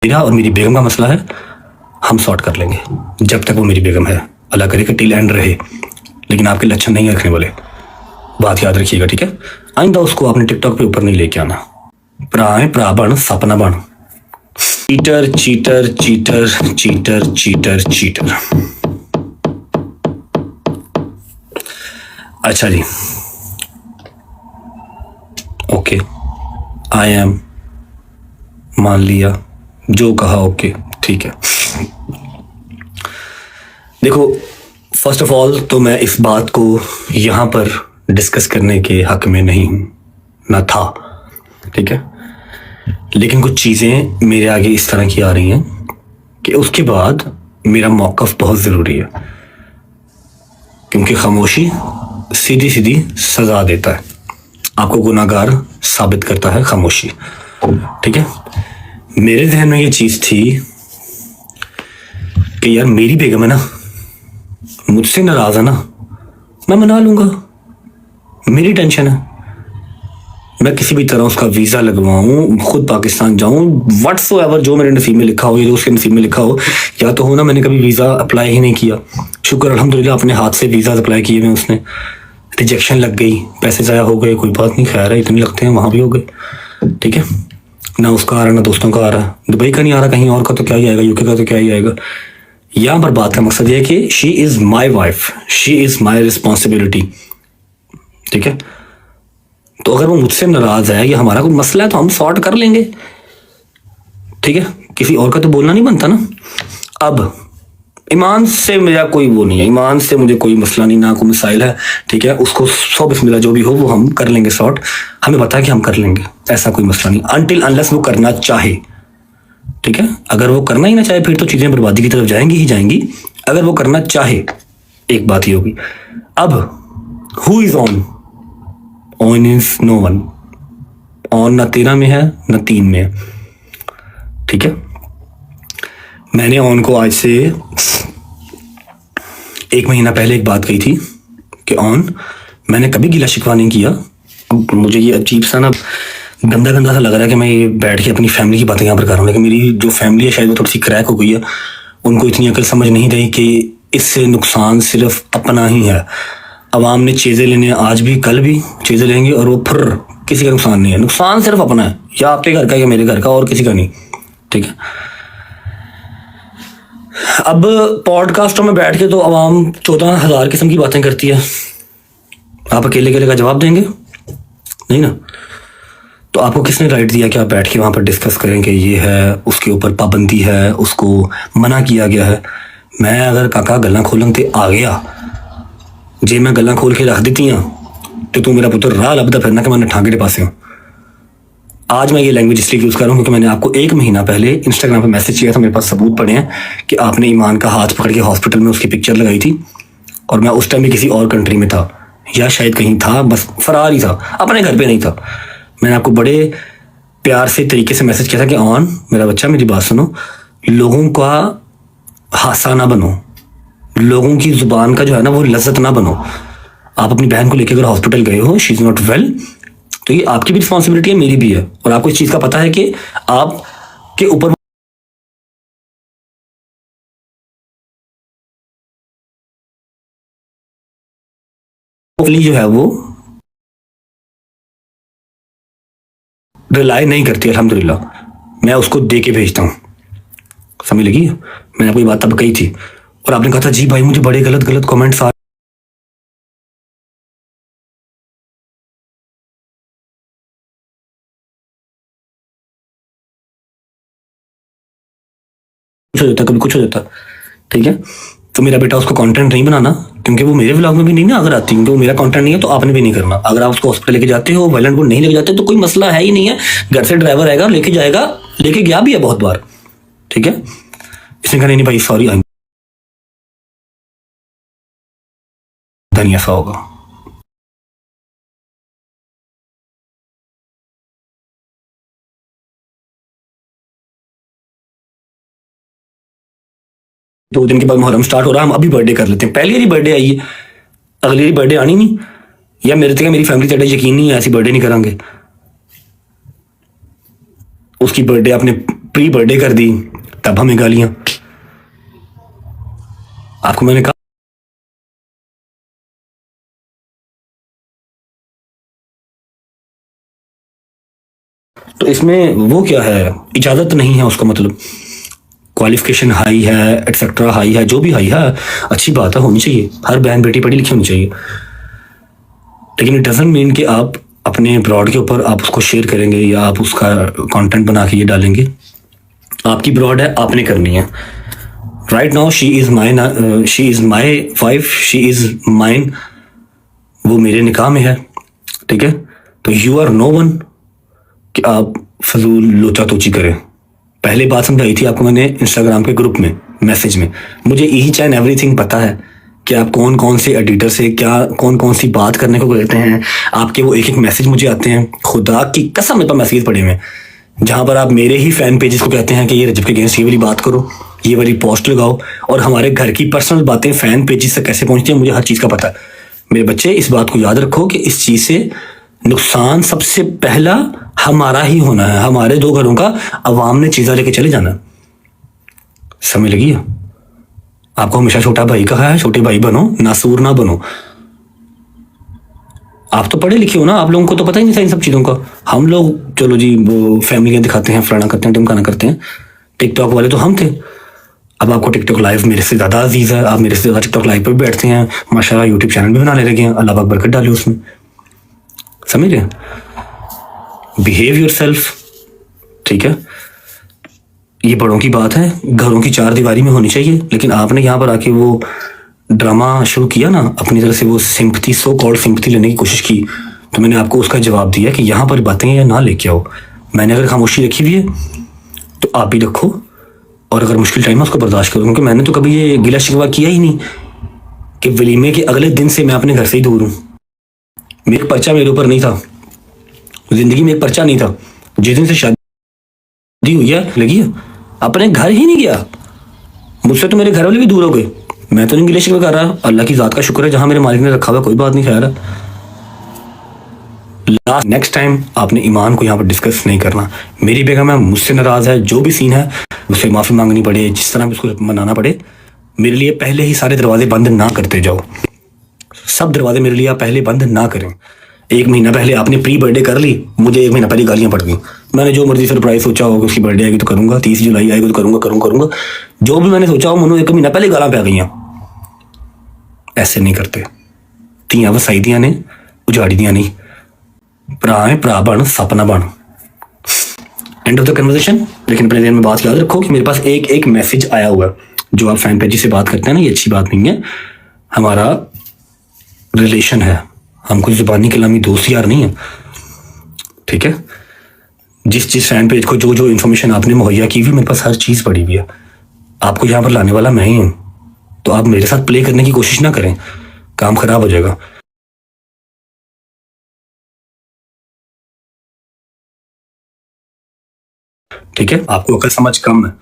मेरा और मेरी बेगम का मसला है, हम सॉर्ट कर लेंगे जब तक वो मेरी बेगम है। अल्लाह करे कि टिल एंड रहे, लेकिन आपके लक्षण नहीं रखने वाले, बात याद रखिएगा, ठीक है। आइंदा उसको आपने टिकटॉक पे ऊपर नहीं लेके आना। प्रा बन सपना बन। Cheater cheater cheater cheater cheater cheater. अच्छा जी, ओके, आई एम, मान लिया, जो कहा ओके, ठीक है। देखो, फर्स्ट ऑफ ऑल तो मैं इस बात को यहाँ पर डिस्कस करने के हक में नहीं हूँ, ना था, ठीक है। लेकिन कुछ चीज़ें मेरे आगे इस तरह की आ रही हैं कि उसके बाद मेरा मौक़िफ़ बहुत ज़रूरी है, क्योंकि खामोशी सीधी सीधी सज़ा देता है, आपको गुनाहगार साबित करता है खामोशी, ठीक है। मेरे जहन में ये चीज़ थी कि यार मेरी बेगम है ना, मुझसे नाराज़ है ना, मैं मना लूँगा, मेरी टेंशन है, मैं किसी भी तरह उसका वीज़ा लगवाऊँ, खुद पाकिस्तान जाऊँ, व्हाट्सोएवर जो मेरे नसीब में लिखा हो, या उसके नसीब में लिखा हो, या तो हो ना मैंने कभी वीज़ा अप्लाई ही नहीं किया, शुक्र अल्हम्दुलिल्लाह अपने हाथ से वीज़ा अप्लाई किए में उसने, रिजेक्शन लग गई, पैसे ज़ाया हो गए, कोई बात नहीं, खैर है, इतने लगते हैं, वहाँ भी हो गए, ठीक है। ना उसका आ रहा ना दोस्तों का आ रहा, दुबई का नहीं आ रहा, कहीं और का तो क्या ही आएगा, यूके का तो क्या ही आएगा। यहाँ पर बात का मकसद ये है कि she is my wife, she is my responsibility, ठीक है। तो अगर वो मुझसे नाराज़ है, या हमारा कोई मसला है, तो हम सॉर्ट कर लेंगे, ठीक है। किसी और का तो बोलना नहीं बनता ना। अब ईमान से मेरा कोई वो नहीं है, ईमान से मुझे कोई मसला नहीं, ना कोई मिसाइल है, ठीक है। उसको सौ बिस्मिल्लाह जो भी हो वो हम कर लेंगे सॉर्ट, हमें पता है कि हम कर लेंगे, ऐसा कोई मसला नहीं, अनटिल अनलेस वो करना चाहे, ठीक है। अगर वो करना ही ना चाहे फिर तो चीज़ें बर्बादी की तरफ जाएंगी ही जाएंगी। अगर वो करना चाहे, एक बात ही होगी। अब who is on? On is no one. On ना 13 में है ना 3 में है, ठीक है। मैंने ऑन को आज से 1 महीना पहले एक बात कही थी कि ऑन, मैंने कभी गिला शिकवा नहीं किया। अब मुझे ये अजीब सा ना गंदा गंदा सा लग रहा है कि मैं ये बैठ के अपनी फैमिली की बातें यहाँ पर कर रहा हूँ, लेकिन मेरी जो फैमिली है शायद वो थोड़ी सी क्रैक हो गई है, उनको इतनी अकल समझ नहीं रही कि इससे नुकसान सिर्फ अपना ही है। अवाम ने चीज़ें लेने, आज भी कल भी चीज़ें लेंगे, और वो फिर किसी का नुकसान नहीं है, नुकसान सिर्फ अपना है, या आपके घर का या मेरे घर का, और किसी का नहीं, ठीक है। अब पॉडकास्टों में बैठ के तो अवाम 14,000 किस्म की बातें करती है, आप अकेले अकेले का जवाब देंगे नहीं ना। तो आपको किसने राइट दिया कि आप बैठ के वहाँ पर डिस्कस करें कि ये है, उसके ऊपर पाबंदी है, उसको मना किया गया है। मैं अगर काका गल्लां खोलन ते आ गया, जे मैं गल्लां खोल के रख दी तो तू मेरा पुत्र राह लभदा फिरना कि मैं ठांगे के पासे हूँ। आज मैं ये लैंग्वेज इसलिए यूज़ कर रहा हूँ क्योंकि मैंने आपको 1 महीना पहले इंस्टाग्राम पर मैसेज किया था, मेरे पास सबूत पड़े हैं कि आपने ईमान का हाथ पकड़ के हॉस्पिटल में उसकी पिक्चर लगाई थी, और मैं उस टाइम भी किसी और कंट्री में था, या शायद कहीं था, बस फरार ही था, अपने घर पे नहीं था। मैंने आपको बड़े प्यार से तरीके से मैसेज किया था कि ऑन मेरा बच्चा, मेरी बात सुनो, लोगों का हासा ना बनो, लोगों की जुबान का जो है ना वो लज्जत ना बनो। आप अपनी बहन को लेकर अगर हॉस्पिटल गए हो, शी इज़ नॉट वेल, तो ये आपकी भी रिस्पॉन्सिबिलिटी है, मेरी भी है, और आपको इस चीज़ का पता है कि आपके ऊपर जो है वो रिलाई नहीं करती, अल्हम्दुलिल्लाह, मैं उसको दे के भेजता हूँ, समझ लगी। मैंने आपको ये बात तब कही थी, और आपने कहा था जी भाई मुझे बड़े गलत गलत कमेंट्स आ कुछ हो जाता, कभी कुछ हो जाता, ठीक है। तो मेरा बेटा उसको कंटेंट नहीं बनाना, क्योंकि वो मेरे व्लॉग में भी नहीं ना अगर आती, क्योंकि वो मेरा कंटेंट नहीं है, तो आपने भी नहीं करना। अगर आप उसको हॉस्पिटल लेके जाते हो, वायलेंट को नहीं लेके जाते, तो कोई मसला है ही नहीं है, घर से ड्राइवर आएगा, लेके जाएगा, लेके गया भी है बहुत बार, ठीक है। इसने कहा नहीं भाई सॉरी, धनिया सा होगा। दो दिन के बाद मुहर्रम स्टार्ट हो रहा है, हम अभी बर्थडे कर लेते हैं, पहली बारी बर्थडे आई है, अगली बारी बर्थडे आनी नहीं, या मेरे तक मेरी फैमिली तेरा यकीन नहीं है, ऐसी बर्थडे नहीं करांगे। उसकी बर्थडे आपने प्री बर्थडे कर दी, तब हमें गालियां। आपको मैंने कहा तो इसमें वो क्या है, इजाजत नहीं है उसका मतलब। क्वालिफिकेशन हाई है, एटसेट्रा हाई है, जो भी हाई है, अच्छी बात है, होनी चाहिए। हर बहन बेटी पढ़ी लिखी होनी चाहिए, लेकिन इट डजंट मीन कि आप अपने ब्रॉड के ऊपर आप उसको शेयर करेंगे या आप उसका कंटेंट बना के ये डालेंगे। आपकी ब्रॉड है, आपने करनी है। Right now she is my wife, she is mine, वो मेरे निकाह में है, ठीक है। तो यू आर नो वन कि आप फजूल लोचा तोची करें। पहले बात समझाई थी आपको मैंने इंस्टाग्राम के ग्रुप में, मैसेज में। मुझे ईच एंड एवरीथिंग पता है कि आप कौन कौन से एडिटर से क्या कौन कौन सी बात करने को कहते हैं। आपके वो एक एक मैसेज मुझे आते हैं, खुदा की कसम मेरे पास मैसेज पड़े हुए हैं जहां पर आप मेरे ही फैन पेजेस को कहते हैं कि ये रजब के अगेंस्ट ये वाली बात करो, ये वाली पोस्ट लगाओ। और हमारे घर की पर्सनल बातें फैन पेजेस से कैसे पहुंचती हैं मुझे हर चीज का पता है। मेरे बच्चे, इस बात को याद रखो कि इस चीज से नुकसान सबसे पहला हमारा ही होना है। हमारे दो घरों का अवाम ने चीज़ा लेके चले जाना। समझ लगी है? आपको हमेशा छोटा भाई कहा है, छोटे भाई बनो, नासूर ना बनो। आप तो पढ़े लिखे हो ना, आप लोगों को तो पता ही नहीं था इन सब चीज़ों का। हम लोग चलो जी वो फैमिलियाँ दिखाते हैं, फलाना करते हैं, टिमकाना करते हैं। टिकटॉक वाले तो हम थे। अब आपको टिकटॉक लाइव मेरे से ज़्यादा अजीज़ है, आप मेरे से ज़्यादा टिकटॉक लाइव पर भी बैठते हैं, माशाल्लाह यूट्यूब चैनल भी बनाने लगे हैं, अल्लाह पाक बरकत डाली उसमें। समझ रहे? बिहेव योरसेल्फ, ठीक है। ये बड़ों की बात है, घरों की चार दीवारी में होनी चाहिए। लेकिन आपने यहाँ पर आके वो ड्रामा शुरू किया ना, अपनी तरह से वो सिंपथी, सो कॉल्ड सिंपथी लेने की कोशिश की, तो मैंने आपको उसका जवाब दिया कि यहाँ पर बातें या ना लेके आओ। मैंने अगर खामोशी रखी हुई है तो आप भी रखो, और अगर मुश्किल टाइम है उसको बर्दाश्त करो। क्योंकि मैंने तो कभी ये गिला शिकवा किया ही नहीं कि वलीमे के अगले दिन से मैं अपने घर से ही दूर हूँ। मेरा पर्चा मेरे ऊपर नहीं था, जिंदगी में एक पर्चा नहीं था। जिस दिन से शादी हुई है लगी है, अपने घर ही नहीं गया। मुझसे तो मेरे घर वाले भी दूर हो गए। मैं तो नहीं गिले शिकवे कर रहा, अल्लाह की जात का शुक्र है जहां मेरे मालिक ने रखा हुआ, कोई बात नहीं। खैर लास्ट नेक्स्ट टाइम आपने ईमान को यहाँ पर डिस्कस नहीं करना। मेरी बेगम है, मुझसे नाराज है, जो भी सीन है उससे माफी मांगनी पड़े, जिस तरह भी उसको मनाना पड़े, मेरे लिए पहले ही सारे दरवाजे बंद ना करते जाओ। सब दरवाजे मेरे लिए आप पहले बंद ना करें। एक महीना पहले आपने प्री बर्थडे कर ली, मुझे एक महीना पहले गालियां पड़ गई। मैंने जो मर्जी सरप्राइज सोचा होगा, उसकी बर्थडे आएगी तो करूंगा, 30 जुलाई आएगी तो करूंगा। जो भी मैंने सोचा हो, मनु एक महीना पहले गालां पै गई। ऐसे नहीं करते। ਧੀਆਂ ਵਸਾਈ ਦੀਆਂ ने, उजाड़ी दियां नहीं। भरा है भरा बन, सपना बन। End of the conversation. लेकिन अपने दिन में बात याद रखो कि मेरे पास एक एक मैसेज आया हुआ है। जो आप फैन पेज से बात करते हैं ना, ये अच्छी बात नहीं है। हमारा रिलेशन है, हम कोई जुबानी कलामी दोस्त यार नहीं है, ठीक है। जिस फैन पेज को जो जो इन्फॉर्मेशन आपने मुहैया की हुई, मेरे पास हर चीज़ पड़ी हुई है। आपको यहाँ पर लाने वाला मैं ही हूँ, तो आप मेरे साथ प्ले करने की कोशिश ना करें, काम खराब हो जाएगा। ठीक है, आपको अकल समझ कम है।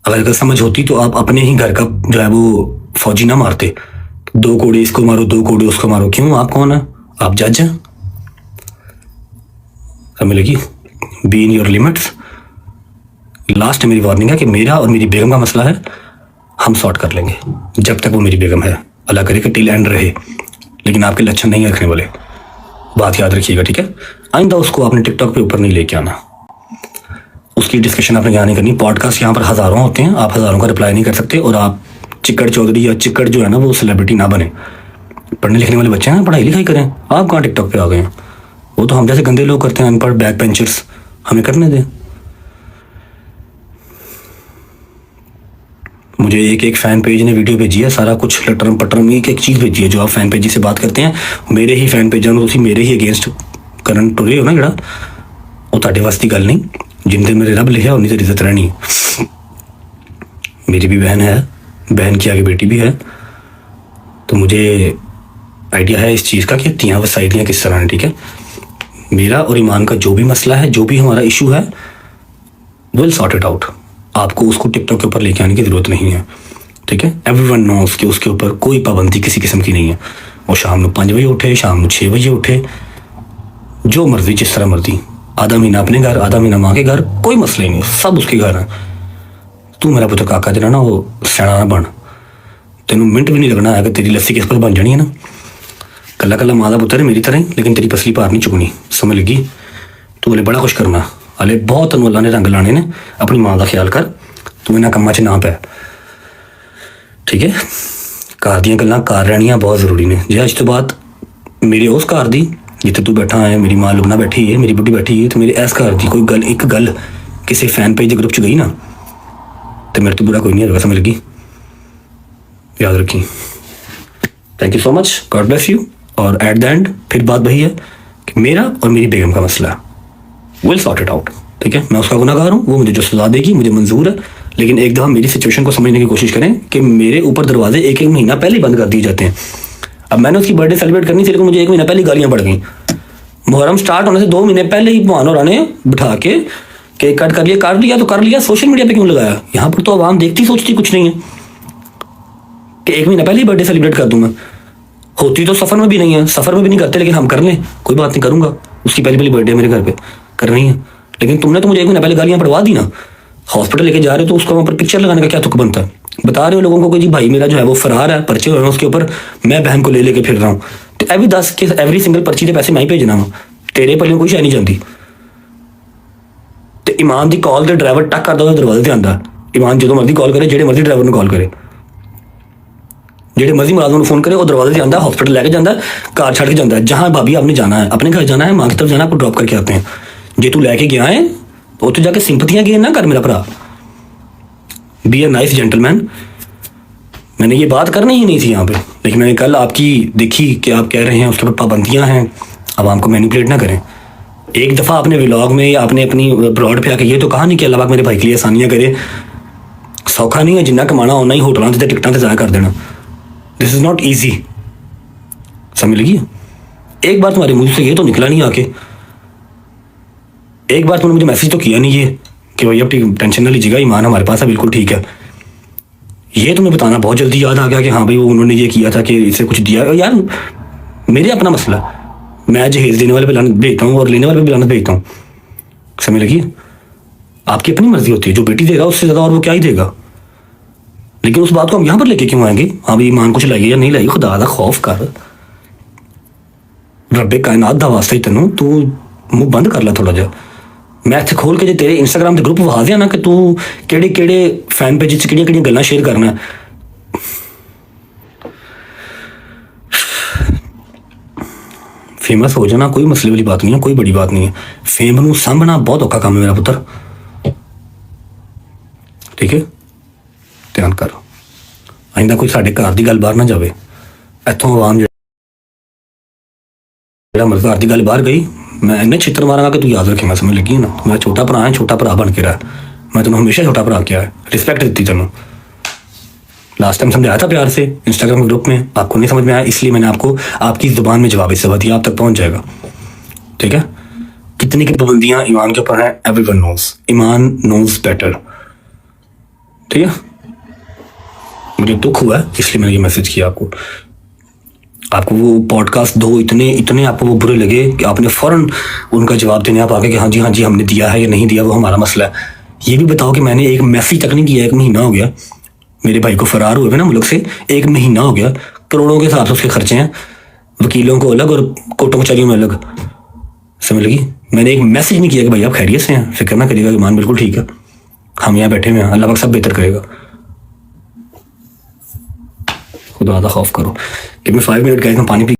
अगर अकल समझ होती तो आप अपने ही घर का जो है वो फौजी ना मारते। 2 कोड़े इसको मारो, 2 कोड़े उसको मारो। क्यों? आप कौन है? आप जज हैं। समझ लगी? Be in your limits. Last मेरी वार्निंग है कि मेरा और मेरी बेगम का मसला है, हम सॉर्ट कर लेंगे जब तक वो मेरी बेगम है। अल्लाह करे कि टिल एंड रहे, लेकिन आपके लक्षण नहीं रखने वाले, बात याद रखिएगा, ठीक है। आइंदा उसको आपने टिकटॉक पे ऊपर नहीं लेके आना, उसकी डिस्कशन आपने यहाँ नहीं करनी। पॉडकास्ट यहाँ पर हज़ारों होते हैं, आप हज़ारों का रिप्लाई नहीं कर सकते। और आप चिक्कड़ चौधरी या चिक्कड़ जो है ना, वो सेलिब्रिटी ना बने। पढ़ने लिखने वाले बच्चे हैं, पढ़ाई लिखाई करें। आप कहाँ टिकटॉक पे आ गए हैं? वो तो हम जैसे गंदे लोग करते हैं, अनपढ़ बैक बेंचर्स, हमें करने दें। मुझे एक एक फैन पेज ने वीडियो भेजी है, सारा कुछ लटरम पटरम एक एक चीज़ भेजी है। जो आप फैन पेज से बात करते हैं, मेरे ही फैन पेज तुम मेरे ही अगेंस्ट करन टुरे हो ना, जरा वो ताड़े वास की गल नहीं। जिन दिन मेरे रब लिखा उन्नी देर इज्जत रहनी। मेरी भी बहन है, बहन की आगे बेटी भी है, तो मुझे आइडिया है इस चीज़ का कि तियाँ वसाइलियाँ किस तरह हैं, ठीक है। मेरा और ईमान का जो भी मसला है, जो भी हमारा इशू है, विल सॉर्ट इट आउट। आपको उसको टिकटॉक के ऊपर लेके आने की ज़रूरत नहीं है, ठीक है। एवरीवन नोस कि उसके ऊपर कोई पाबंदी किसी किस्म की नहीं है। वो शाम को 5 बजे उठे, शाम को 6 बजे उठे, जो मर्जी जिस तरह मर्जी, आधा महीना अपने घर, आधा महीना माँ के घर, कोई मसला ही नहीं, सब उसके घर है। तू मेरा पुत्र काका तेरा ना वो सियाना ना बन, तेनों मिनट भी नहीं लगना है कि तेरी लस्सी किस पर बन जानी है ना। कला कला माँ का पुत्र है मेरी तरह ही, लेकिन तेरी पसली पार नहीं चुकनी, समझ लगी। तू बोले बड़ा कुछ करना हाले, बहुत तेन अल्लाह ने रंग लाने ने, अपनी माँ का ख्याल कर, तू इन्होंने कम्मा च ना पै, ठीक है। घर दी गल्लां घर रहनियां बहुत जरूरी ने। जे अज तो बाद मेरी उस घर दी जिथे तू बैठा है, मेरी माँ लुबना बैठी है, मेरी बुढ़ी बैठी है, तो मेरे इस घर की कोई गल, एक गल किसी फैन पेज के ग्रुप च गई ना, तो मेरे तो बुरा कोई नहीं होगा, समझ लगी, याद रखी। Thank you so much, God bless you. और एट द एंड फिर बात वही है कि मेरा और मेरी बेगम का मसला है, विल सॉर्ट इट आउट, ठीक है। मैं उसका गुनाहगार हूँ, वो मुझे जो सजा देगी मुझे मंजूर है, लेकिन एक दफ़ा मेरी सिचुएशन को समझने की कोशिश करें कि मेरे ऊपर दरवाजे एक एक महीना पहले ही बंद कर दिए जाते हैं। अब मैंने उसकी बर्थडे सेलिब्रेट करनी थी, लेकिन मुझे एक महीना पहले गालियाँ पड़ गई। मुहर्रम स्टार्ट होने से 2 महीने पहले ही मोहन और ने बिठा के केक कट कर लिया, काट लिया तो कर लिया, सोशल मीडिया पे क्यों लगाया? यहाँ पर तो आवाम देखती सोचती कुछ नहीं है कि 1 महीना पहले ही बर्थडे सेलिब्रेट कर दूँ मैं। होती तो सफ़र में भी नहीं है, सफ़र में भी नहीं करते, लेकिन हम कर लें, कोई बात नहीं, करूँगा, उसकी पहली पहली बर्थडे मेरे घर पे करनी है। लेकिन तुमने तो मुझे 1 महीना पहले गालियाँ पड़वा दी ना। हॉस्पिटल लेके जा रहे हो तो उसका वहाँ पर पिक्चर लगाने का क्या तुक बनता है? बता रहे हो लोगों को कि जी भाई मेरा जो है वो फरार है, पर्चे हुए हैं उसके ऊपर, मैं बहन को ले लेके फिर रहा हूँ, तो एवरी 10 के एवरी सिंगल पर्ची के पैसे मैं ही भेजना वा, तेरे पल्ले कोई शायद नहीं जानती। तो ईमान की कॉल तो ड्राइवर टक करता दरवाजे से आता, ईमान जो मर्जी कॉल करे, जेडे मर्जी ड्राइवर कॉल करे, जेडे मर्जी मुलाजम फोन करे, वो दरवाजे से आता, हॉस्पिटल लेके जाता, कार छड़ के जाता है, जहाँ भाभी आपने जाना है, अपने घर जाना है, माँ की तरफ जाना है, आपको ड्रॉप करके आते हैं। जे तू लैके गया है तो तू जाके सिंपतियां गेन ना कर मेरा भरा, बी ए नाइस जेंटलमैन। मैंने ये बात करनी ही नहीं थी यहाँ पे, लेकिन मैंने कल आपकी देखी कि आप कह रहे हैं उसके ऊपर पाबंदियां हैं, अब हमको मैनिपुलेट ना करें। एक दफ़ा आपने व्लॉग में या आपने अपनी ब्रॉड पे आके ये तो कहा नहीं कि अल्लाह पाक मेरे भाई के लिए आसानियाँ करे, सौखा नहीं है, जिन्ना कमाना उन्ना ही होटलों से टिकटां से ज़ाया कर देना, दिस इज़ नॉट ईजी, समझ लगी। एक बार तुम्हारे मुँह से ये तो निकला नहीं आके, एक बार तुमने मुझे मैसेज तो किया नहीं ये कि भाई अब टेंशन ना लीजिएगा, ईमान हमारे पास है, बिल्कुल ठीक है। ये तुम्हें बताना बहुत जल्दी याद आ गया कि हाँ भाई वो उन्होंने ये किया था कि इसे कुछ दिया। यार मेरे अपना मसला, मैं जहेज देने वाले पे लानत भेजता हूँ और लेने वाले पे भी लानत भेजता हूँ, समझ लगी। आपकी अपनी मर्जी होती है, जो बेटी देगा उससे ज़्यादा और वो क्या ही देगा। लेकिन उस बात को हम यहाँ पर लेके क्यों आएंगे? हाँ भाई ईमान कुछ लाइए या नहीं लाइए, खुदा का खौफ कर, रब्बे कायनात दा वास्ते तेनों तू मुँह बंद कर ला थोड़ा जा। मैं इत्थे खोल के जो तेरे इंस्टाग्राम के ग्रुप वहा दिया ना कि तू केड़े केड़े फैन पेज च केड़ियां केड़ियां गल्लां शेयर करना, फेमस हो जाना कोई मसले वाली बात नहीं है, कोई बड़ी बात नहीं है। फेम नूं सामभना बहुत औखा काम है मेरा पुत्र, ठीक है, ध्यान कर। आइंदा कोई साडे घर दी गल बाहर ना जावे, इत्थों आवाम जेड़ा मर्द घर दी गल बाहर गई, मैं इन्ने छित्र मारांगा कि तू याद रखेगा, समझ लगी ना। मेरा छोटा भरा है, छोटा भरा बन के रहा, मैं तेनों हमेशा छोटा भरा किया है, रिस्पेक्ट दी तेनों। लास्ट टाइम समझाया था प्यार से इंस्टाग्राम के ग्रुप में, आपको नहीं समझ में आया, इसलिए मैंने आपको आपकी जुबान में जवाब इससे दिया, आप तक पहुंच जाएगा, ठीक है। कितनी की पाबंदियां ईमान के ऊपर हैं, एवरीवन नोज, ईमान नोज बेटर, ठीक है। मुझे दुख हुआ है इसलिए मैंने ये मैसेज किया आपको। आपको वो पॉडकास्ट दो इतने इतने आपको वो बुरे लगे कि आपने फौरन उनका जवाब देने आप आगे कि हाँ जी हमने दिया है या नहीं दिया, वो हमारा मसला है। ये भी बताओ कि मैंने एक मैसेज तक नहीं किया, 1 महीना हो गया मेरे भाई को फरार हुए ना मुल्क से, 1 महीना हो गया, करोड़ों के हिसाब से उसके खर्चे हैं, वकीलों को अलग और कोर्टों कचहरियों में अलग, समझ लगी। मैंने एक मैसेज नहीं किया कि भाई आप खैरियत से हैं, फिक्र ना करिएगा, ईमान बिल्कुल ठीक है, हम यहाँ बैठे हुए हैं, अल्लाह पाक सब बेहतर करेगा। खुदा दा खौफ करो। गिव मी 5 मिनट गाइस, मैं पानी पी